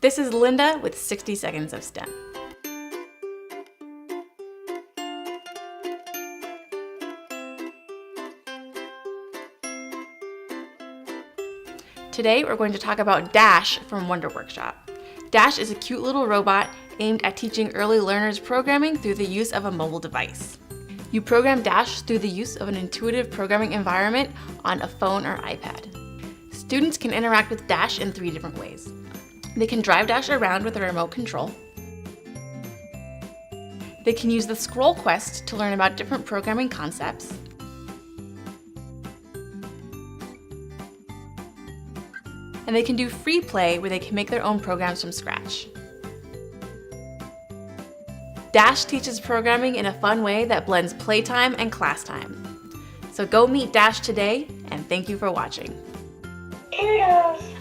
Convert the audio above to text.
This is Linda with 60 Seconds of STEM. Today we're going to talk about Dash from Wonder Workshop. Dash is a cute little robot aimed at teaching early learners programming through the use of a mobile device. You program Dash through the use of an intuitive programming environment on a phone or iPad. Students can interact with Dash in 3 different ways. They can drive Dash around with a remote control. They can use the scroll quest to learn about different programming concepts. And they can do free play where they can make their own programs from scratch. Dash teaches programming in a fun way that blends playtime and class time. So go meet Dash today, and thank you for watching. Toodles!